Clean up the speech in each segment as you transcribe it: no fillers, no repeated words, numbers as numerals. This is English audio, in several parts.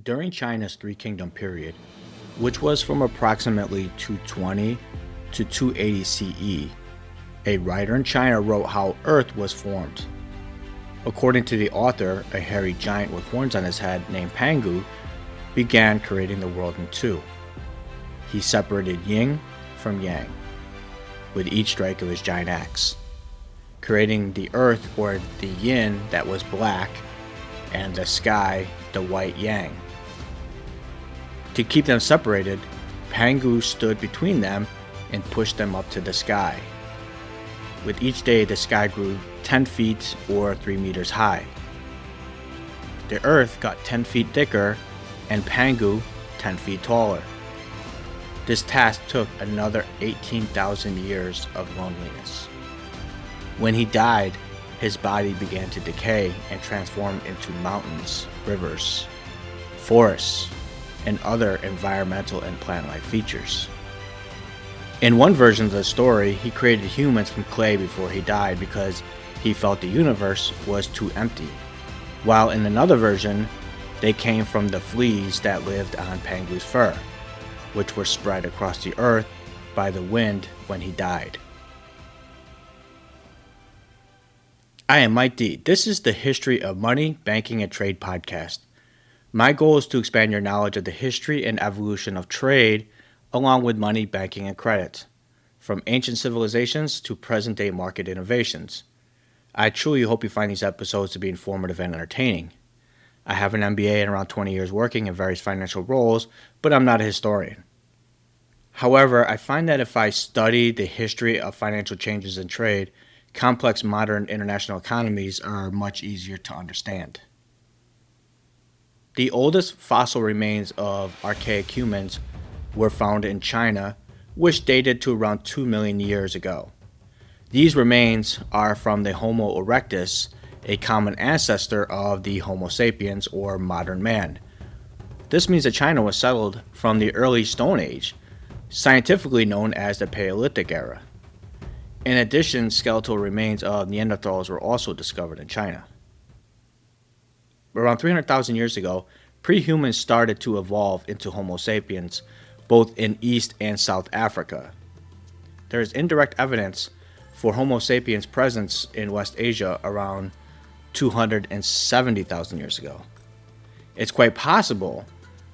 During China's Three Kingdom period, which was from approximately 220 to 280 CE, a writer in China wrote how Earth was formed. According to the author, a hairy giant with horns on his head named Pangu began creating the world in two. He separated yin from yang with each strike of his giant axe, creating the earth or the yin that was black and the sky the white yang. To keep them separated, Pangu stood between them and pushed them up to the sky. With each day, the sky grew 10 feet or 3 meters high. The earth got 10 feet thicker and Pangu 10 feet taller. This task took another 18,000 years of loneliness. When he died, his body began to decay and transform into mountains, rivers, forests, and other environmental and plant-like features. In one version of the story, he created humans from clay before he died because he felt the universe was too empty, while in another version, they came from the fleas that lived on Pangu's fur, which were spread across the earth by the wind when he died. I am Mike D. This is the History of Money, Banking, and Trade podcast. My goal is to expand your knowledge of the history and evolution of trade, along with money, banking, and credit, from ancient civilizations to present-day market innovations. I truly hope you find these episodes to be informative and entertaining. I have an MBA and around 20 years working in various financial roles, but I'm not a historian. However, I find that if I study the history of financial changes in trade, complex modern international economies are much easier to understand. The oldest fossil remains of archaic humans were found in China, which dated to around 2 million years ago. These remains are from the Homo erectus, a common ancestor of the Homo sapiens or modern man. This means that China was settled from the early Stone Age, scientifically known as the Paleolithic era. In addition, skeletal remains of Neanderthals were also discovered in China. Around 300,000 years ago, pre-humans started to evolve into Homo sapiens, both in East and South Africa. There is indirect evidence for Homo sapiens' presence in West Asia around 270,000 years ago. It's quite possible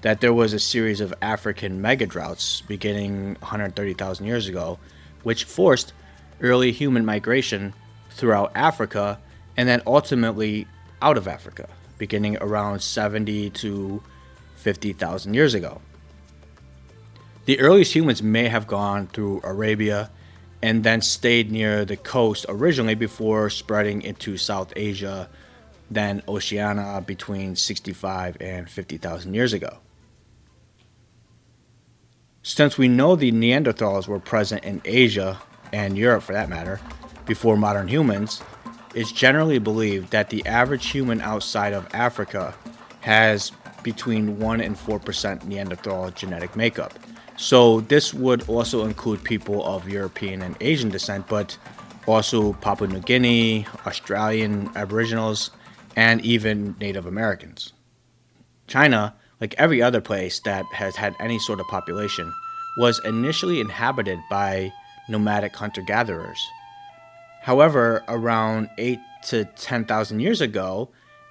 that there was a series of African megadroughts beginning 130,000 years ago, which forced early human migration throughout Africa and then ultimately out of Africa, beginning around 70 to 50,000 years ago. The earliest humans may have gone through Arabia and then stayed near the coast originally before spreading into South Asia, then Oceania between 65 and 50,000 years ago. Since we know the Neanderthals were present in Asia, and Europe for that matter, before modern humans, it's generally believed that the average human outside of Africa has between 1 and 4% Neanderthal genetic makeup. So this would also include people of European and Asian descent, but also Papua New Guinea, Australian Aboriginals, and even Native Americans. China, like every other place that has had any sort of population, was initially inhabited by nomadic hunter-gatherers. However, around 8 to 10,000 years ago,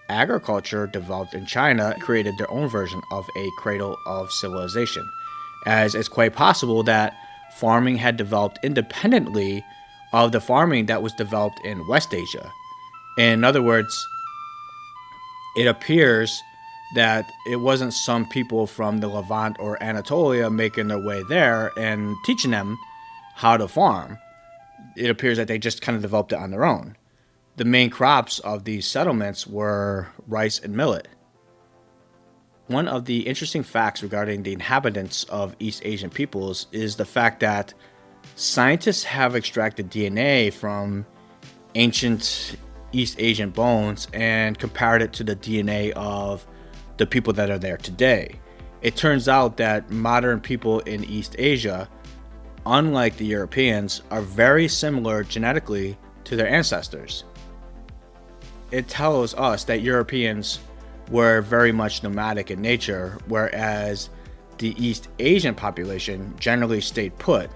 agriculture developed in China and created their own version of a cradle of civilization, as it's quite possible that farming had developed independently of the farming that was developed in West Asia. In other words, it appears that it wasn't some people from the Levant or Anatolia making their way there and teaching them how to farm. It appears that they just kind of developed it on their own. The main crops of these settlements were rice and millet. One of the interesting facts regarding the inhabitants of East Asian peoples is the fact that scientists have extracted DNA from ancient East Asian bones and compared it to the DNA of the people that are there today. It turns out that modern people in East Asia, unlike the Europeans, are very similar genetically to their ancestors. It tells us that Europeans were very much nomadic in nature, whereas the East Asian population generally stayed put.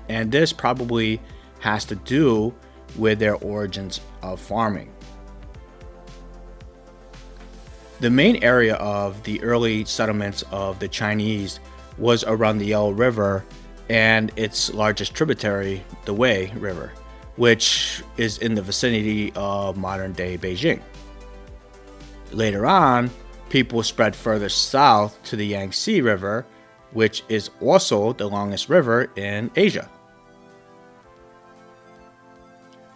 And this probably has to do with their origins of farming. The main area of the early settlements of the Chinese was around the Yellow River and its largest tributary, the Wei River, which is in the vicinity of modern-day Beijing. Later on, people spread further south to the Yangtze River, which is also the longest river in Asia.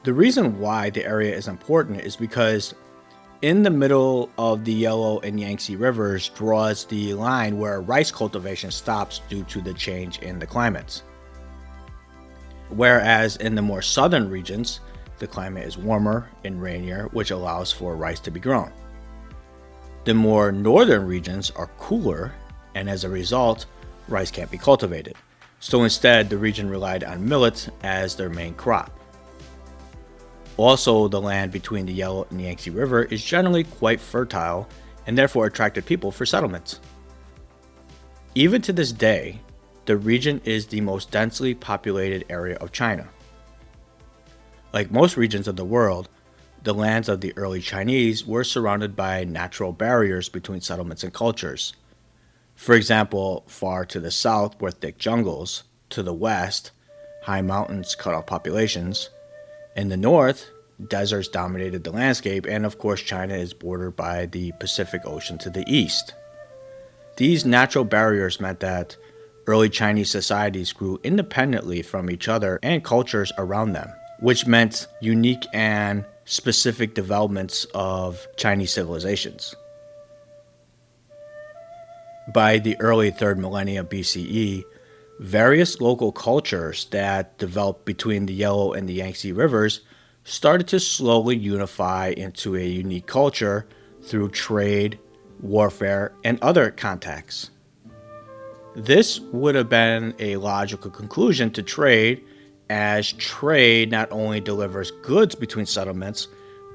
The reason why the area is important is because in the middle of the Yellow and Yangtze rivers draws the line where rice cultivation stops due to the change in the climates. Whereas in the more southern regions, the climate is warmer and rainier, which allows for rice to be grown. The more northern regions are cooler, and as a result, rice can't be cultivated. So instead, the region relied on millet as their main crop. Also, the land between the Yellow and Yangtze River is generally quite fertile and therefore attracted people for settlements. Even to this day, the region is the most densely populated area of China. Like most regions of the world, the lands of the early Chinese were surrounded by natural barriers between settlements and cultures. For example, far to the south were thick jungles, to the west, high mountains cut off populations. In the north, deserts dominated the landscape, and of course China is bordered by the Pacific Ocean to the east. These natural barriers meant that early Chinese societies grew independently from each other and cultures around them, which meant unique and specific developments of Chinese civilizations. By the early 3rd millennia BCE, various local cultures that developed between the Yellow and the Yangtze rivers started to slowly unify into a unique culture through trade, warfare, and other contacts. This would have been a logical conclusion to trade, as trade not only delivers goods between settlements,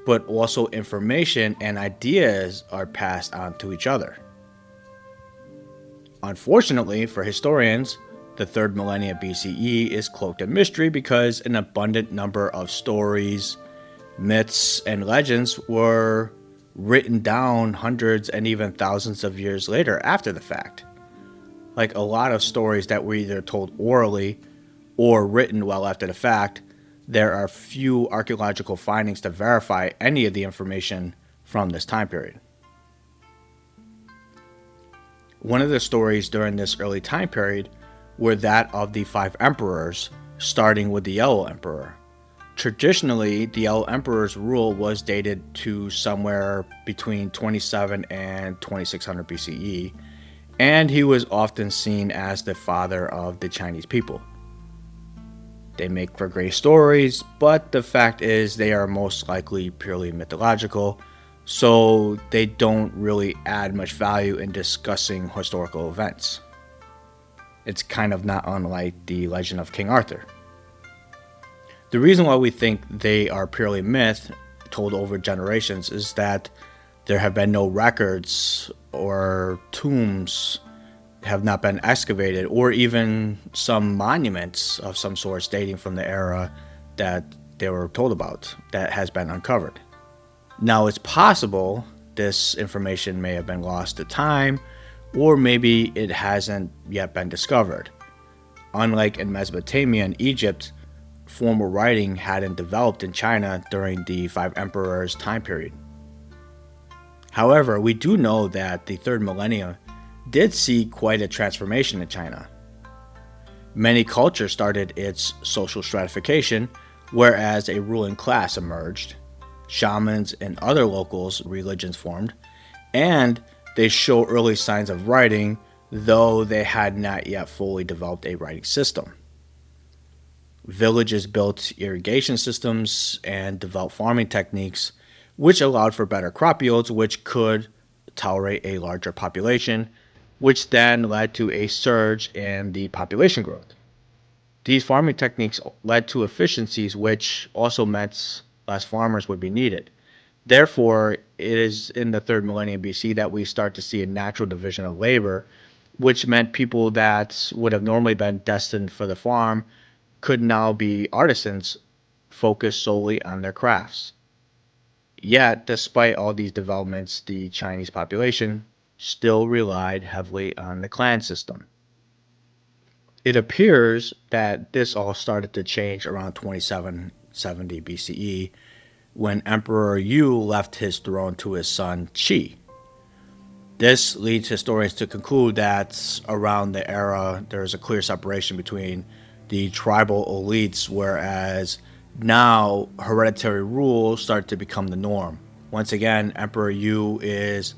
but also information and ideas are passed on to each other. Unfortunately for historians, the 3rd millennia BCE is cloaked in mystery because an abundant number of stories, myths, and legends were written down hundreds and even thousands of years later after the fact. Like a lot of stories that were either told orally or written well after the fact, there are few archaeological findings to verify any of the information from this time period. One of the stories during this early time period were that of the 5 emperors, starting with the Yellow Emperor. Traditionally, the Yellow Emperor's rule was dated to somewhere between 27 and 2600 BCE, and he was often seen as the father of the Chinese people. They make for great stories, but the fact is they are most likely purely mythological, so they don't really add much value in discussing historical events. It's kind of not unlike the legend of King Arthur. The reason why we think they are purely myth, told over generations, is that there have been no records or tombs have not been excavated, or even some monuments of some sort dating from the era that they were told about that has been uncovered. Now, it's possible this information may have been lost to time, or maybe it hasn't yet been discovered. Unlike in Mesopotamia and Egypt, formal writing hadn't developed in China during the 5 emperors time period. However, we do know that the 3rd millennia did see quite a transformation in China. Many cultures started its social stratification, whereas a ruling class emerged, shamans and other locals' religions formed, and they show early signs of writing, though they had not yet fully developed a writing system. Villages built irrigation systems and developed farming techniques, which allowed for better crop yields, which could tolerate a larger population, which then led to a surge in the population growth. These farming techniques led to efficiencies, which also meant less farmers would be needed, Therefore, it is in the third millennium BC that we start to see a natural division of labor, which meant people that would have normally been destined for the farm could now be artisans focused solely on their crafts. Yet, despite all these developments, the Chinese population still relied heavily on the clan system. It appears that this all started to change around 2770 BCE when Emperor Yu left his throne to his son Qi. This leads historians to conclude that around the era there's a clear separation between the tribal elites, whereas now hereditary rule started to become the norm. Once again, Emperor Yu is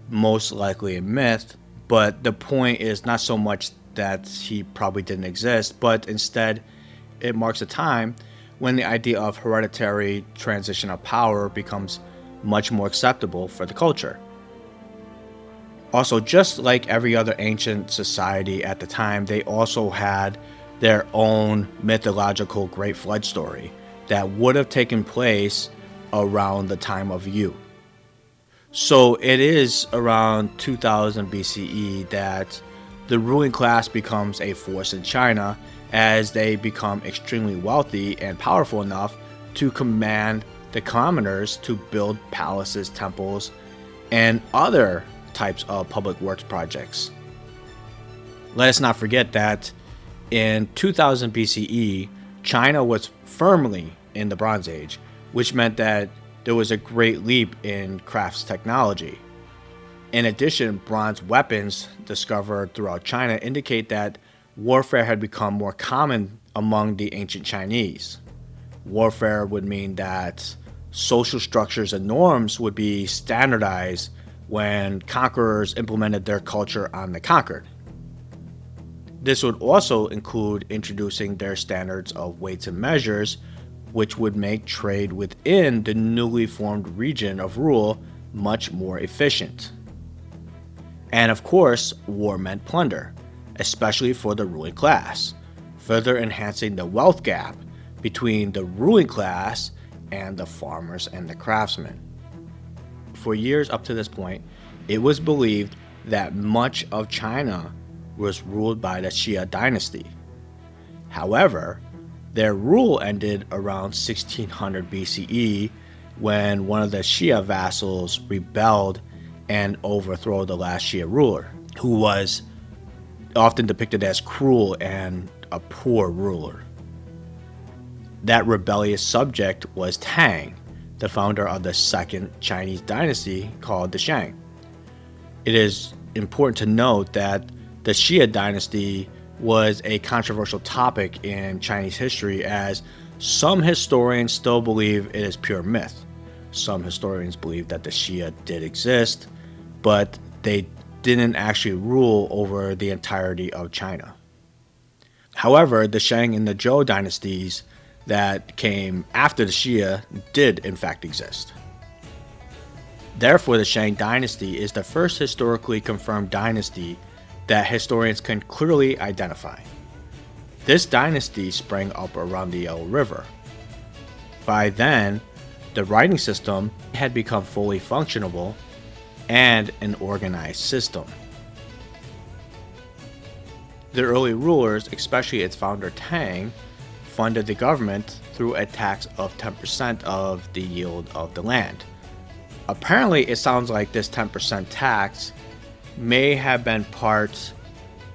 most likely a myth, but the point is not so much that he probably didn't exist, but instead it marks a time when the idea of hereditary transition of power becomes much more acceptable for the culture. Also, just like every other ancient society at the time, they also had their own mythological Great Flood story that would have taken place around the time of Yu. So it is around 2000 BCE that the ruling class becomes a force in China as they become extremely wealthy and powerful enough to command the commoners to build palaces, temples, and other types of public works projects. Let us not forget that in 2000 BCE, China was firmly in the Bronze Age, which meant that there was a great leap in crafts technology. In addition, bronze weapons discovered throughout China indicate that warfare had become more common among the ancient Chinese. Warfare would mean that social structures and norms would be standardized when conquerors implemented their culture on the conquered. This would also include introducing their standards of weights and measures, which would make trade within the newly formed region of rule much more efficient. And of course, war meant plunder, especially for the ruling class, further enhancing the wealth gap between the ruling class and the farmers and the craftsmen. For years up to this point, it was believed that much of China was ruled by the Zhou Dynasty. However, their rule ended around 1600 BCE when one of the Zhou vassals rebelled and overthrew the last Zhou ruler, who was often depicted as cruel and a poor ruler. That rebellious subject was Tang, the founder of the second Chinese dynasty called the Shang. It is important to note that the Zhou dynasty was a controversial topic in Chinese history, as some historians still believe it is pure myth. Some historians believe that the Zhou did exist, but they didn't actually rule over the entirety of China. However, the Shang and the Zhou dynasties that came after the Zhou did in fact exist. Therefore, the Shang dynasty is the first historically confirmed dynasty that historians can clearly identify. This dynasty sprang up around the Yellow River. By then, the writing system had become fully functionable and an organized system. The early rulers, especially its founder Tang, funded the government through a tax of 10% of the yield of the land. Apparently, it sounds like this 10% tax may have been part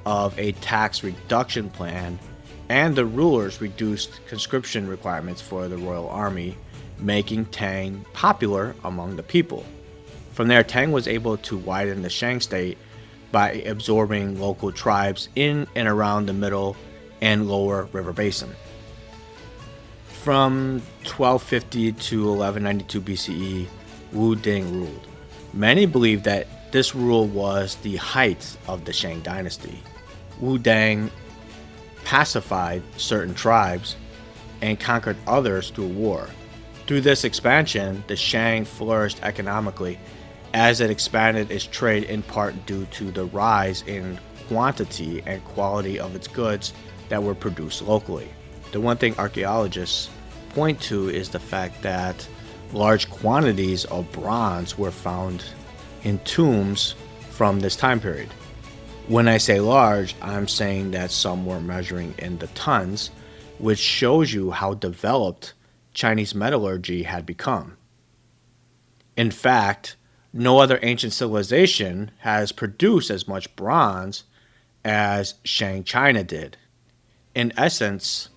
of a tax reduction plan, and the rulers reduced conscription requirements for the royal army, making Tang popular among the people. From there, Tang was able to widen the Shang state by absorbing local tribes in and around the middle and lower river basin. From 1250 to 1192 BCE, Wu Ding ruled. Many believe that this rule was the height of the Shang dynasty. Wu Ding pacified certain tribes and conquered others through war. Through this expansion, the Shang flourished economically as it expanded its trade, in part due to the rise in quantity and quality of its goods that were produced locally. The one thing archaeologists point to is the fact that Large quantities of bronze were found in tombs from this time period. When I say large, I'm saying that some were measuring in the tons, which shows you how developed Chinese metallurgy had become. In fact, no other ancient civilization has produced as much bronze as Shang China did. In essence,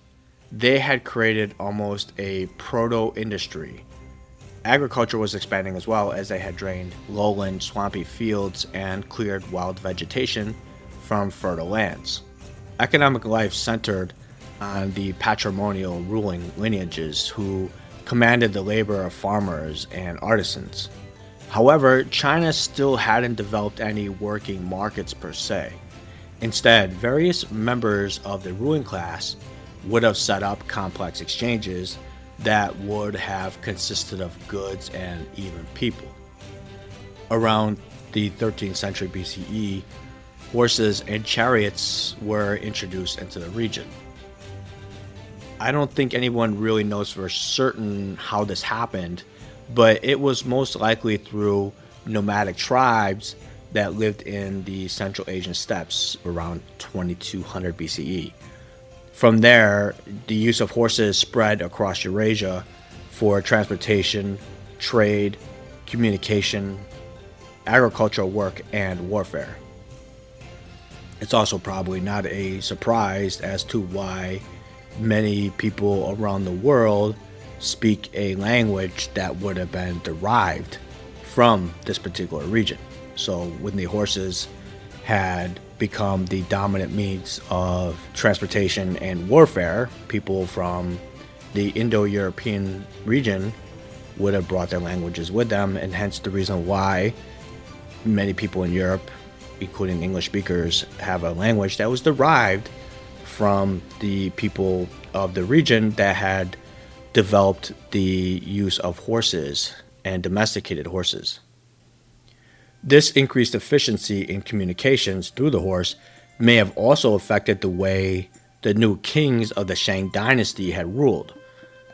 they had created almost a proto-industry. Agriculture was expanding as well, as they had drained lowland, swampy fields and cleared wild vegetation from fertile lands. Economic life centered on the patrimonial ruling lineages who commanded the labor of farmers and artisans. However, China still hadn't developed any working markets per se. Instead, various members of the ruling class would have set up complex exchanges that would have consisted of goods and even people. Around the 13th century BCE, horses and chariots were introduced into the region. I don't think anyone really knows for certain how this happened, but it was most likely through nomadic tribes that lived in the Central Asian steppes around 2200 BCE. From there, the use of horses spread across Eurasia for transportation, trade, communication, agricultural work, and warfare. It's also probably not a surprise as to why many people around the world speak a language that would have been derived from this particular region. So when the horses had become the dominant means of transportation and warfare, people from the Indo-European region would have brought their languages with them, and hence the reason why many people in Europe, including English speakers, have a language that was derived from the people of the region that had developed the use of horses and domesticated horses. This increased efficiency in communications through the horse may have also affected the way the new kings of the Shang Dynasty had ruled.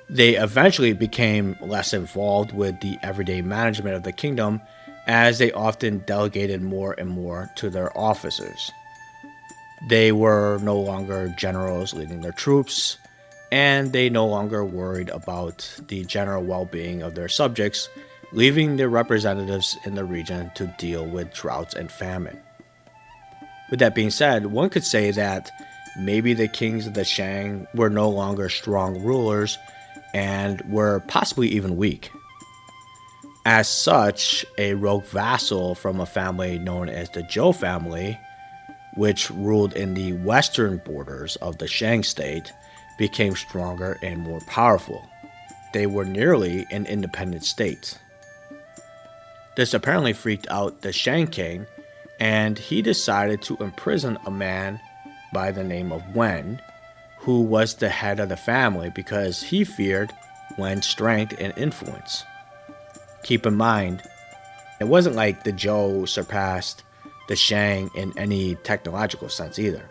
They eventually became less involved with the everyday management of the kingdom, as they often delegated more and more to their officers. They were no longer generals leading their troops, and they no longer worried about the general well-being of their subjects, leaving their representatives in the region to deal with droughts and famine. With that being said, one could say that maybe the kings of the Shang were no longer strong rulers and were possibly even weak. As such, a rogue vassal from a family known as the Zhou family, which ruled in the western borders of the Shang state, became stronger and more powerful. They were nearly an independent state. This apparently freaked out the Shang king, and he decided to imprison a man by the name of Wen, who was the head of the family, because he feared Wen's strength and influence. Keep in mind, it wasn't like the Zhou surpassed the Shang in any technological sense either.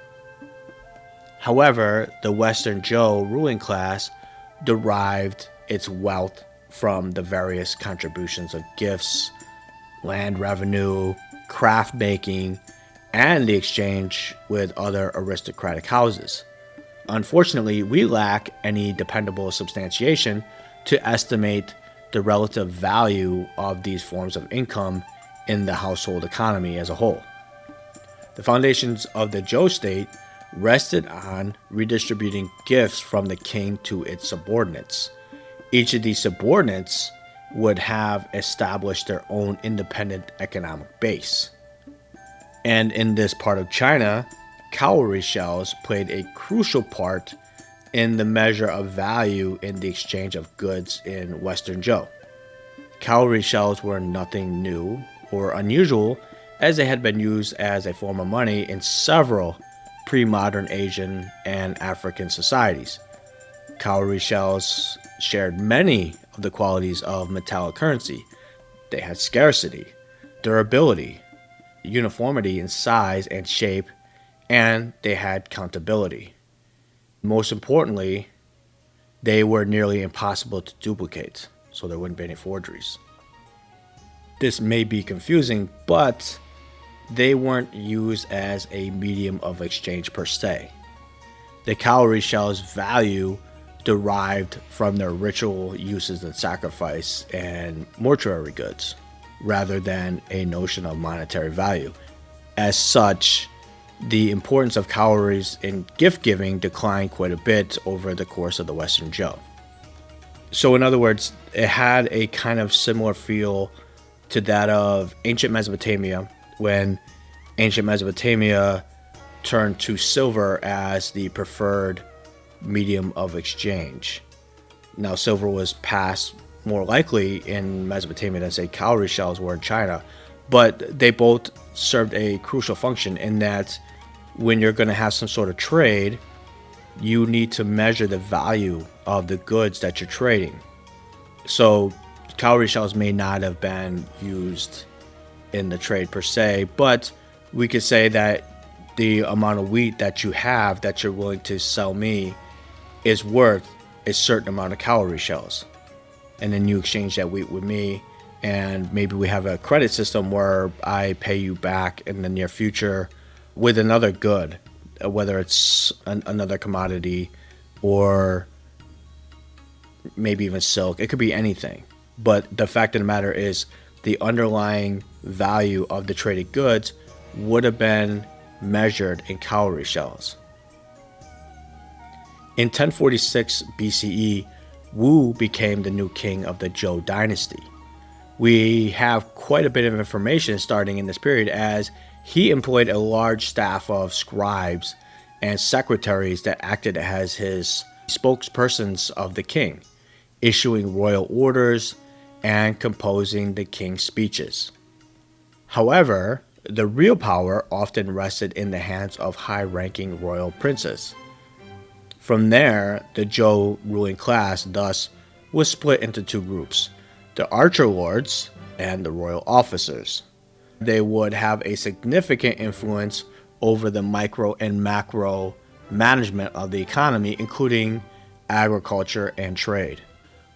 However, the Western Zhou ruling class derived its wealth from the various contributions of gifts, land revenue, craft making, and the exchange with other aristocratic houses. Unfortunately, we lack any dependable substantiation to estimate the relative value of these forms of income in the household economy as a whole. The foundations of the Zhou state rested on redistributing gifts from the king to its subordinates. Each of these subordinates would have established their own independent economic base. And in this part of China, cowrie shells played a crucial part in the measure of value in the exchange of goods in Western Zhou. Cowrie shells were nothing new or unusual, as they had been used as a form of money in several pre-modern Asian and African societies. Cowrie shells shared many of the qualities of metallic currency. They had scarcity, durability, uniformity in size and shape, and they had countability. Most importantly, they were nearly impossible to duplicate. so there wouldn't be any forgeries. This may be confusing, but they weren't used as a medium of exchange per se. The cowrie shell's value derived from their ritual uses and sacrifice and mortuary goods, rather than a notion of monetary value. As such, the importance of cowries in gift giving declined quite a bit over the course of the Western Zhou. So in other words, it had a kind of similar feel to that of ancient Mesopotamia, when ancient Mesopotamia turned to silver as the preferred medium of exchange. Now, silver was passed more likely in Mesopotamia than, say, cowrie shells were in China, but they both served a crucial function in that when you're going to have some sort of trade, you need to measure the value of the goods that you're trading. So cowrie shells may not have been used in the trade per se, but we could say that the amount of wheat that you have that you're willing to sell me is worth a certain amount of cowrie shells. And then you exchange that wheat with me, and maybe we have a credit system where I pay you back in the near future with another good, whether it's another commodity or maybe even silk. It could be anything. But the fact of the matter is, the underlying value of the traded goods would have been measured in cowrie shells. In 1046 BCE, Wu became the new king of the Zhou Dynasty. We have quite a bit of information starting in this period, as he employed a large staff of scribes and secretaries that acted as his spokespersons of the king, issuing royal orders and composing the king's speeches. However, the real power often rested in the hands of high-ranking royal princes. From there, the Zhou ruling class thus was split into two groups: the archer lords and the royal officers. They would have a significant influence over the micro and macro management of the economy, including agriculture and trade.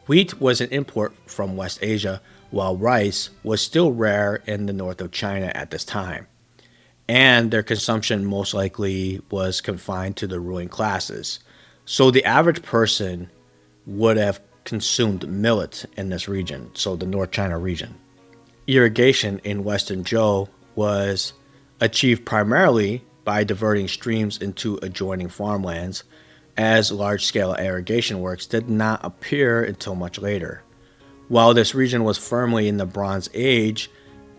Wheat was an import from West Asia, while rice was still rare in the north of China at this time, and their consumption most likely was confined to the ruling classes. So the average person would have consumed millet in this region, so the North China region. Irrigation in Western Zhou was achieved primarily by diverting streams into adjoining farmlands, as large-scale irrigation works did not appear until much later. While this region was firmly in the Bronze Age,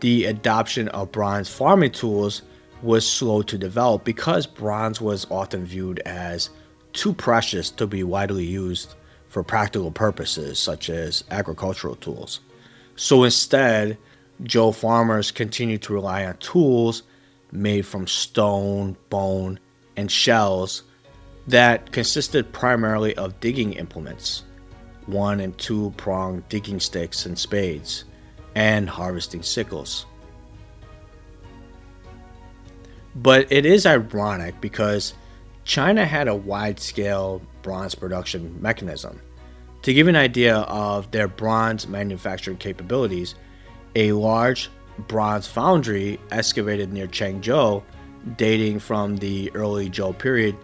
the adoption of bronze farming tools was slow to develop because bronze was often viewed as too precious to be widely used for practical purposes such as agricultural tools. So instead, Zhou farmers continued to rely on tools made from stone, bone, and shells that consisted primarily of digging implements, 1- and 2-pronged digging sticks and spades, and harvesting sickles. But it is ironic because China had a wide-scale bronze production mechanism. To give you an idea of their bronze manufacturing capabilities, a large bronze foundry excavated near Changzhou, dating from the early Zhou period,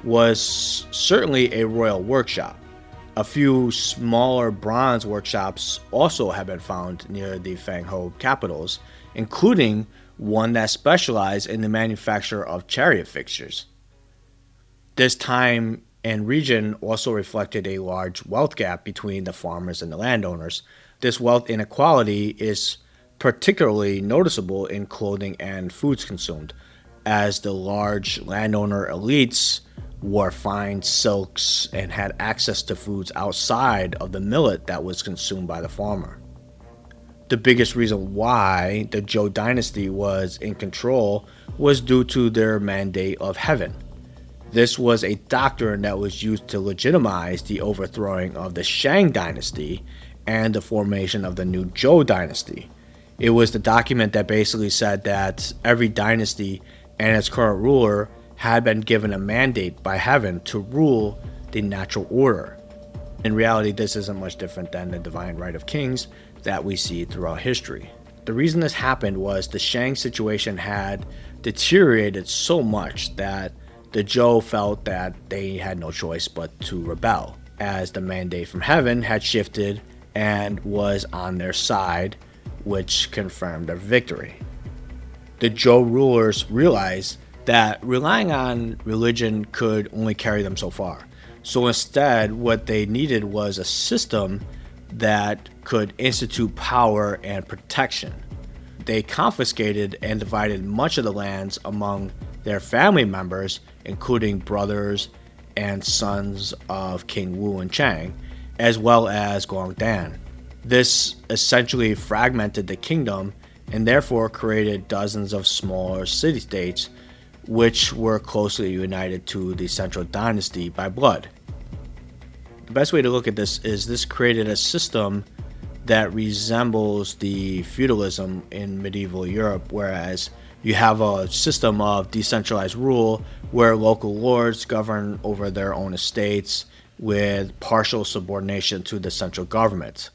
was certainly a royal workshop. A few smaller bronze workshops also have been found near the Fangho capitals, including one that specialized in the manufacture of chariot fixtures. This time and region also reflected a large wealth gap between the farmers and the landowners. This wealth inequality is particularly noticeable in clothing and foods consumed, as the large landowner elites wore fine silks and had access to foods outside of the millet that was consumed by the farmer. The biggest reason why the Zhou Dynasty was in control was due to their mandate of heaven. This was a doctrine that was used to legitimize the overthrowing of the Shang dynasty and the formation of the new Zhou dynasty. It was the document that basically said that every dynasty and its current ruler had been given a mandate by heaven to rule the natural order. In reality, this isn't much different than the divine right of kings that we see throughout history. The reason this happened was the Shang situation had deteriorated so much that the Zhou felt that they had no choice but to rebel, as the mandate from heaven had shifted and was on their side, which confirmed their victory. The Zhou rulers realized that relying on religion could only carry them so far. So instead, what they needed was a system that could institute power and protection. They confiscated and divided much of the lands among their family members, including brothers and sons of King Wu and Shang, as well as Guangdan. This essentially fragmented the kingdom and therefore created dozens of smaller city-states which were closely united to the central dynasty by blood. The best way to look at this created a system that resembles the feudalism in medieval Europe, whereas you have a system of decentralized rule where local lords govern over their own estates with partial subordination to the central government.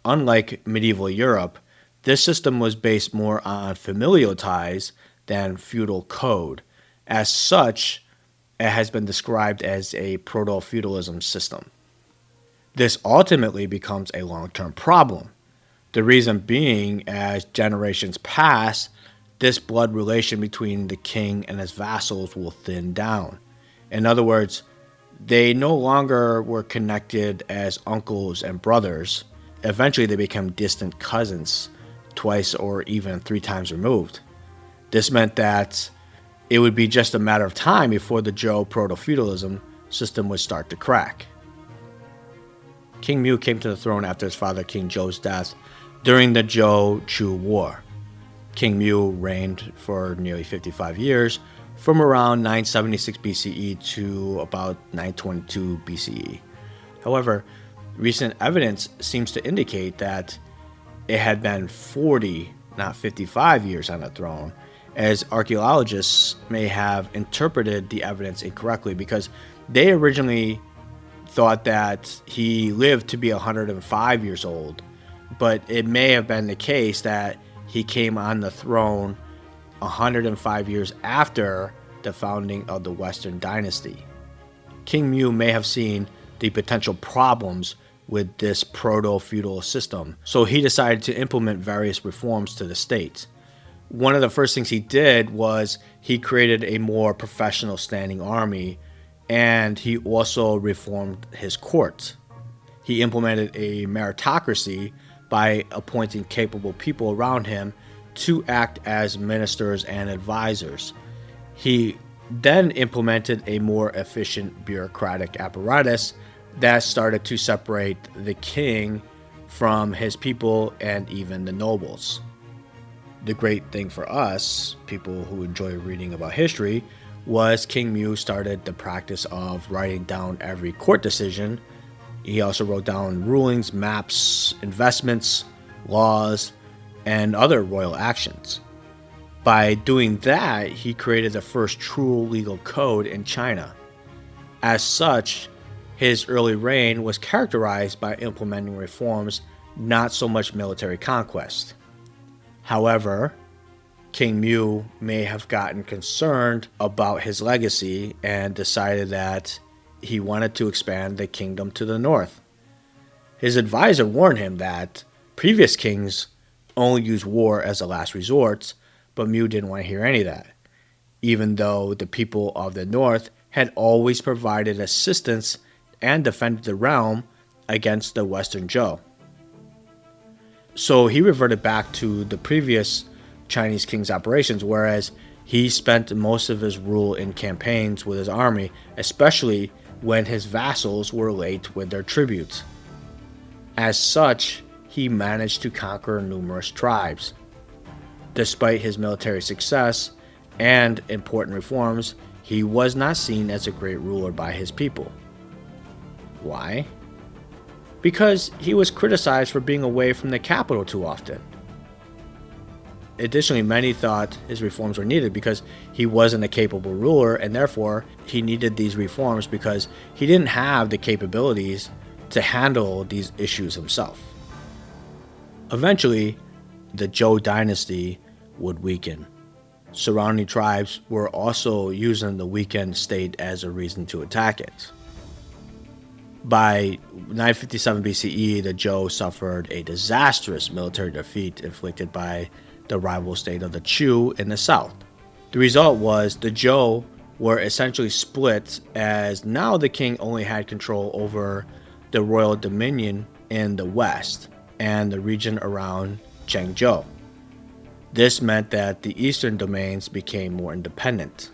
Unlike medieval Europe, this system was based more on familial ties than feudal code. As such, it has been described as a proto-feudalism system. This ultimately becomes a long-term problem. The reason being, as generations pass, this blood relation between the king and his vassals will thin down. In other words, they no longer were connected as uncles and brothers. Eventually, they became distant cousins, twice or even three times removed. This meant that it would be just a matter of time before the Zhou proto-feudalism system would start to crack. King Mu came to the throne after his father King Zhou's death during the Zhou-Chu War. King Mu reigned for nearly 55 years, from around 976 BCE to about 922 BCE. However, recent evidence seems to indicate that it had been 40, not 55 years on the throne, as archaeologists may have interpreted the evidence incorrectly because they originally thought that he lived to be 105 years old, but it may have been the case that he came on the throne 105 years after the founding of the Western dynasty. King Mu may have seen the potential problems with this proto-feudal system, so he decided to implement various reforms to the state. One of the first things he did was he created a more professional standing army, and he also reformed his court. He implemented a meritocracy by appointing capable people around him to act as ministers and advisors. He then implemented a more efficient bureaucratic apparatus that started to separate the king from his people and even the nobles. The great thing for us, people who enjoy reading about history, was King Mu started the practice of writing down every court decision. He also wrote down rulings, maps, investments, laws, and other royal actions. By doing that, he created the first true legal code in China. As such, his early reign was characterized by implementing reforms, not so much military conquest. However, King Mu may have gotten concerned about his legacy and decided that he wanted to expand the kingdom to the north. His advisor warned him that previous kings only used war as a last resort, but Mu didn't want to hear any of that, even though the people of the north had always provided assistance and defended the realm against the Western Zhou. So he reverted back to the previous Chinese king's operations, whereas he spent most of his rule in campaigns with his army, especially when his vassals were late with their tributes. As such, he managed to conquer numerous tribes. Despite his military success and important reforms, he was not seen as a great ruler by his people. Why? Because he was criticized for being away from the capital too often. Additionally, many thought his reforms were needed because he wasn't a capable ruler, and therefore he needed these reforms because he didn't have the capabilities to handle these issues himself. Eventually, the Zhou Dynasty would weaken. Surrounding tribes were also using the weakened state as a reason to attack it. By 957 BCE, the Zhou suffered a disastrous military defeat inflicted by the rival state of the Chu in the south. The result was the Zhou were essentially split, as now the king only had control over the royal dominion in the west and the region around Changzhou. This meant that the eastern domains became more independent.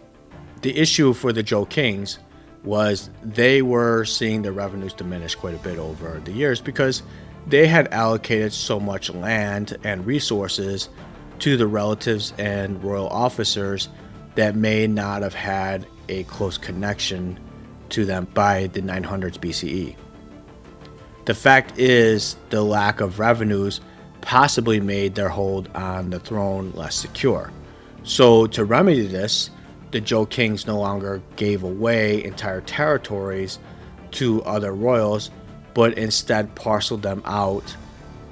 The issue for the Zhou kings was they were seeing their revenues diminish quite a bit over the years because they had allocated so much land and resources to the relatives and royal officers that may not have had a close connection to them by the 900s BCE. The fact is, the lack of revenues possibly made their hold on the throne less secure. So to remedy this, the Zhou kings no longer gave away entire territories to other royals, but instead parceled them out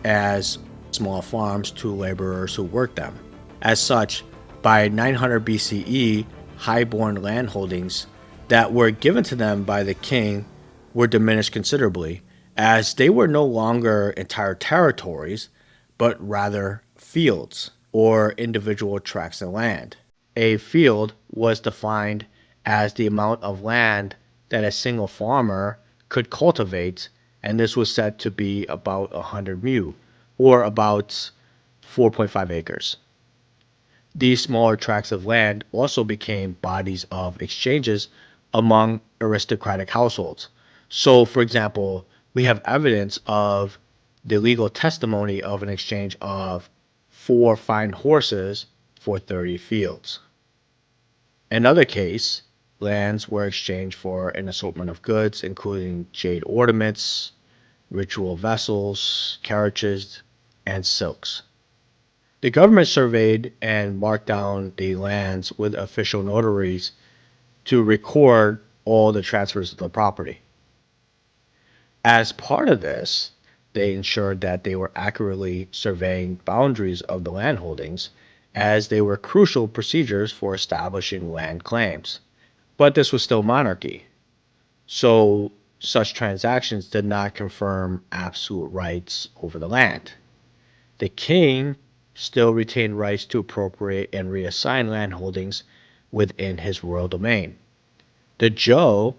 as small farms to laborers who worked them. As such, by 900 BCE, highborn landholdings that were given to them by the king were diminished considerably, as they were no longer entire territories, but rather fields or individual tracts of land. A field was defined as the amount of land that a single farmer could cultivate, and this was said to be about 100 mu, or about 4.5 acres. These smaller tracts of land also became bodies of exchanges among aristocratic households. So, for example, we have evidence of the legal testimony of an exchange of 4 fine horses for 30 fields. Another case, lands were exchanged for an assortment of goods, including jade ornaments, ritual vessels, carriages, and silks. The government surveyed and marked down the lands with official notaries to record all the transfers of the property. As part of this, they ensured that they were accurately surveying boundaries of the landholdings, as they were crucial procedures for establishing land claims. But this was still monarchy, so such transactions did not confirm absolute rights over the land. The king still retained rights to appropriate and reassign landholdings within his royal domain. The Zhou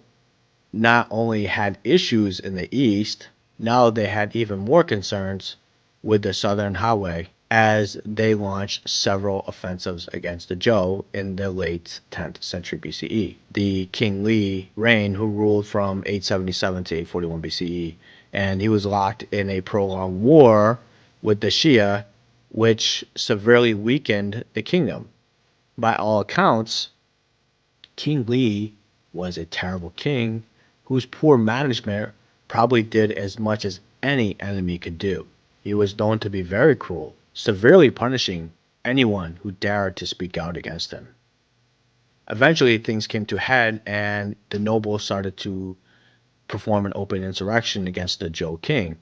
not only had issues in the east, now they had even more concerns with the southern highway, as they launched several offensives against the Zhou in the late 10th century BCE. The King Li reign, who ruled from 877 to 841 BCE, and he was locked in a prolonged war with the Xia, which severely weakened the kingdom. By all accounts, King Li was a terrible king whose poor management probably did as much as any enemy could do. He was known to be very cruel, severely punishing anyone who dared to speak out against him. Eventually, things came to a head, and the nobles started to perform an open insurrection against the Zhou king,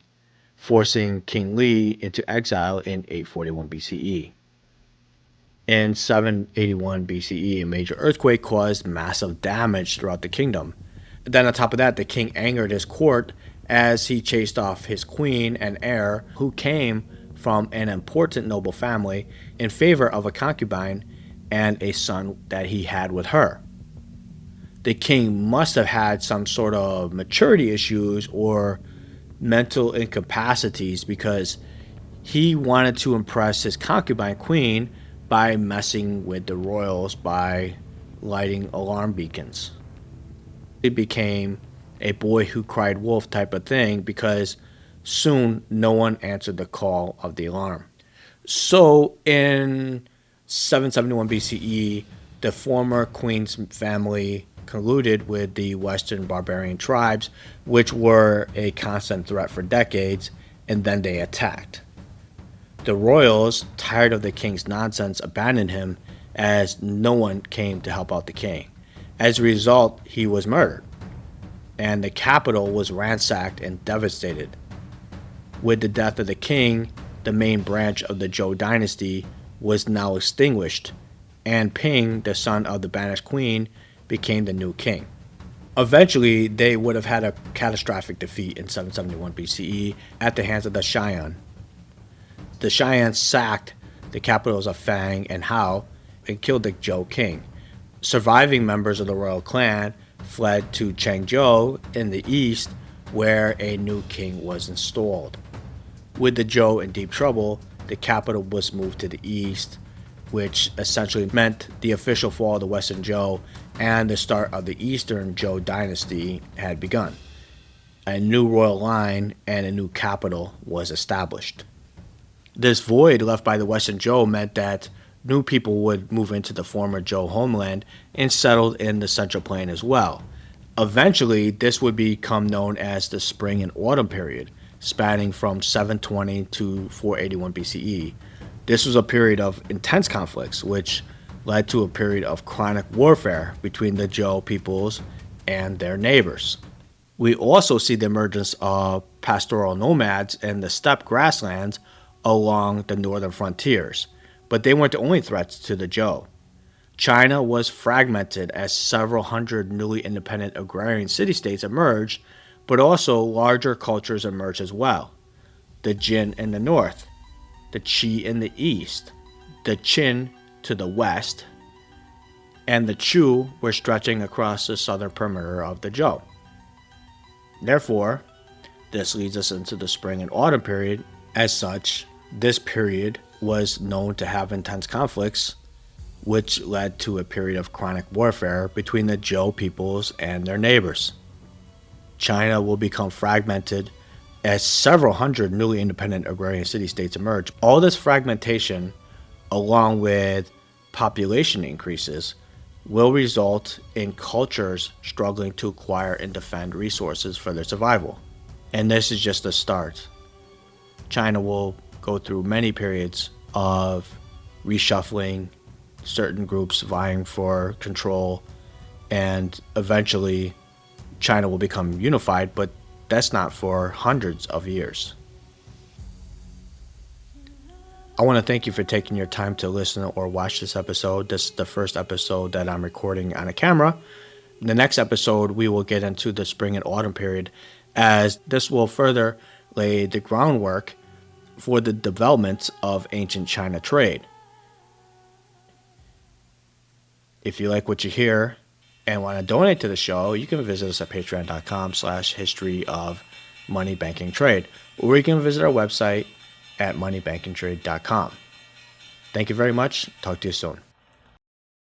forcing King Li into exile in 841 BCE. In 781 BCE, a major earthquake caused massive damage throughout the kingdom. Then on top of that, the king angered his court as he chased off his queen and heir, who came from an important noble family, in favor of a concubine and a son that he had with her. The king must have had some sort of maturity issues or mental incapacities, because he wanted to impress his concubine queen by messing with the royals by lighting alarm beacons. It became a boy who cried wolf type of thing, because soon no one answered the call of the alarm. So in 771 BCE, the former queen's family colluded with the western barbarian tribes, which were a constant threat for decades, and then they attacked. The royals, tired of the king's nonsense, abandoned him, as no one came to help out the king. As a result, he was murdered. and the capital was ransacked and devastated. With the death of the king, the main branch of the Zhou Dynasty was now extinguished, and Ping, the son of the banished queen, became the new king. Eventually, they would have had a catastrophic defeat in 771 BCE at the hands of the Shang. The Shang sacked the capitals of Fang and Hao and killed the Zhou king. Surviving members of the royal clan fled to Changzhou in the east, where a new king was installed. With the Zhou in deep trouble, the capital was moved to the east, which essentially meant the official fall of the Western Zhou and the start of the Eastern Zhou Dynasty had begun. A new royal line and a new capital was established. This void left by the Western Zhou meant that new people would move into the former Zhou homeland and settled in the Central Plain as well. Eventually, this would become known as the Spring and Autumn period, spanning from 720 to 481 BCE. This was a period of intense conflicts, which led to a period of chronic warfare between the Zhou peoples and their neighbors. We also see the emergence of pastoral nomads in the steppe grasslands along the northern frontiers, but they weren't the only threats to the Zhou. China was fragmented as several hundred newly independent agrarian city-states emerged, but also larger cultures emerged as well. The Jin in the north, the Qi in the east, the Qin to the west, and the Chu were stretching across the southern perimeter of the Zhou. Therefore, this leads us into the Spring and Autumn period. As such, this period was known to have intense conflicts, which led to a period of chronic warfare between the Zhou peoples and their neighbors. China will become fragmented as several hundred newly independent agrarian city-states emerge. All this fragmentation, along with population increases, will result in cultures struggling to acquire and defend resources for their survival. And this is just the start. China will go through many periods of reshuffling, certain groups vying for control, and eventually China will become unified, but that's not for hundreds of years. I want to thank you for taking your time to listen or watch this episode. This is the first episode that I'm recording on a camera. In the next episode, we will get into the Spring and Autumn period, as this will further lay the groundwork for the development of ancient China trade. If you like what you hear and want to donate to the show, you can visit us at patreon.com/historyofmoneybankingtrade, or you can visit our website at moneybankingtrade.com. Thank you very much. Talk to you soon.